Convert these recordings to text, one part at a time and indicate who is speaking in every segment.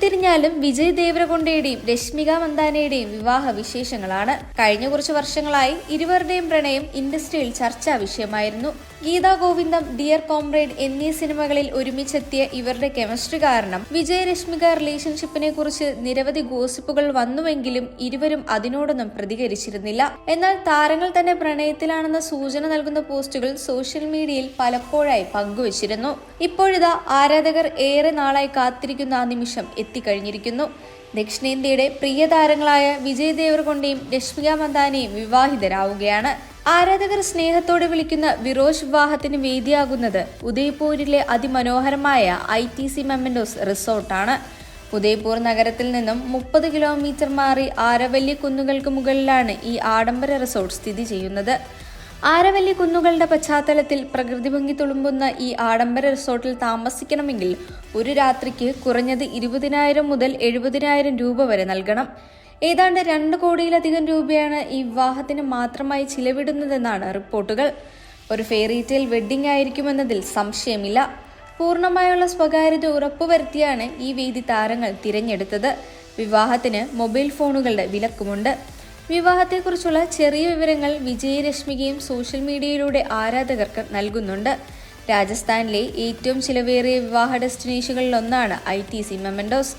Speaker 1: തിരിഞ്ഞാലും വിജയ് ദേവരകൊണ്ടയുടെയും രശ്മിക മന്ദാനയുടെയും വിവാഹ വിശേഷങ്ങളാണ്. കഴിഞ്ഞ കുറച്ചു വർഷങ്ങളായി ഇരുവരുടെയും പ്രണയം ഇൻഡസ്ട്രിയിൽ ചർച്ചാ വിഷയമായിരുന്നു. ഗീതാ ഗോവിന്ദം, ഡിയർ കോംറേഡ് എന്നീ സിനിമകളിൽ ഒരുമിച്ചെത്തിയ ഇവരുടെ കെമിസ്ട്രി കാരണം വിജയ് രശ്മിക റിലേഷൻഷിപ്പിനെ കുറിച്ച് നിരവധി ഗോസിപ്പുകൾ വന്നുവെങ്കിലും ഇരുവരും അതിനോടൊന്നും പ്രതികരിച്ചിരുന്നില്ല. എന്നാൽ താരങ്ങൾ തന്നെ പ്രണയത്തിലാണെന്ന സൂചന നൽകുന്ന പോസ്റ്റുകൾ സോഷ്യൽ മീഡിയയിൽ പലപ്പോഴായി പങ്കുവച്ചിരുന്നു. ഇപ്പോഴിതാ ആരാധകർ ഏറെ നാളായി കാത്തിരിക്കുന്ന ആ നിമിഷം എത്തിക്കഴിഞ്ഞിരിക്കുന്നു. ദക്ഷിണേന്ത്യയുടെ പ്രിയ താരങ്ങളായ വിജയ് ദേവരകൊണ്ടയും രശ്മിക മന്ദാനയും വിവാഹിതരാവുകയാണ്. ആരാധകർ സ്നേഹത്തോടെ വിളിക്കുന്ന വിരോഷ് വിവാഹത്തിന് വേദിയാകുന്നത് ഉദയ്പൂരിലെ അതിമനോഹരമായ ITC മെമന്റോസ് റിസോർട്ടാണ്. ഉദയ്പൂർ നഗരത്തിൽ നിന്നും 30 കിലോമീറ്റർ മാറി ആരവല്ലി കുന്നുകൾക്ക് മുകളിലാണ് ഈ ആഡംബര റിസോർട്ട് സ്ഥിതി ചെയ്യുന്നത്. ആരവല്ലി കുന്നുകളുടെ പശ്ചാത്തലത്തിൽ പ്രകൃതി ഭംഗി തുളുമ്പുന്ന ഈ ആഡംബര റിസോർട്ടിൽ താമസിക്കണമെങ്കിൽ ഒരു രാത്രിക്ക് കുറഞ്ഞത് 20,000 മുതൽ 70,000 രൂപ വരെ നൽകണം. ഏതാണ്ട് 2 കോടിയിലധികം രൂപയാണ് ഈ വിവാഹത്തിന് മാത്രമായി ചിലവിടുന്നതെന്നാണ് റിപ്പോർട്ടുകൾ. ഒരു ഫെയറി ടെയിൽ വെഡ്ഡിംഗ് ആയിരിക്കുമെന്നതിൽ സംശയമില്ല. പൂർണ്ണമായുള്ള സ്വകാര്യത ഉറപ്പുവരുത്തിയാണ് ഈ വേദി താരങ്ങൾ തിരഞ്ഞെടുത്തത്. വിവാഹത്തിന് മൊബൈൽ ഫോണുകളുടെ വിലക്കുമുണ്ട്. വിവാഹത്തെക്കുറിച്ചുള്ള ചെറിയ വിവരങ്ങൾ വിജയ് രശ്മികയും സോഷ്യൽ മീഡിയയിലൂടെ ആരാധകർക്ക് നൽകുന്നുണ്ട്. രാജസ്ഥാനിലെ ഏറ്റവും ചിലവേറിയ വിവാഹ ഡെസ്റ്റിനേഷനുകളിലൊന്നാണ് ITC മെമന്റോസ്.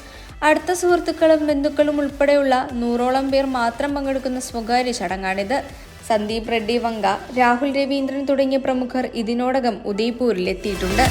Speaker 1: അടുത്ത സുഹൃത്തുക്കളും ബന്ധുക്കളും ഉൾപ്പെടെയുള്ള 100ഓളം പേർ മാത്രം പങ്കെടുക്കുന്ന സ്വകാര്യ ചടങ്ങാണിത്. സന്ദീപ് റെഡ്ഡി വങ്ക, രാഹുൽ രവീന്ദ്രൻ തുടങ്ങിയ പ്രമുഖർ ഇതിനോടകം ഉദയ്പൂരിൽ എത്തിയിട്ടുണ്ട്.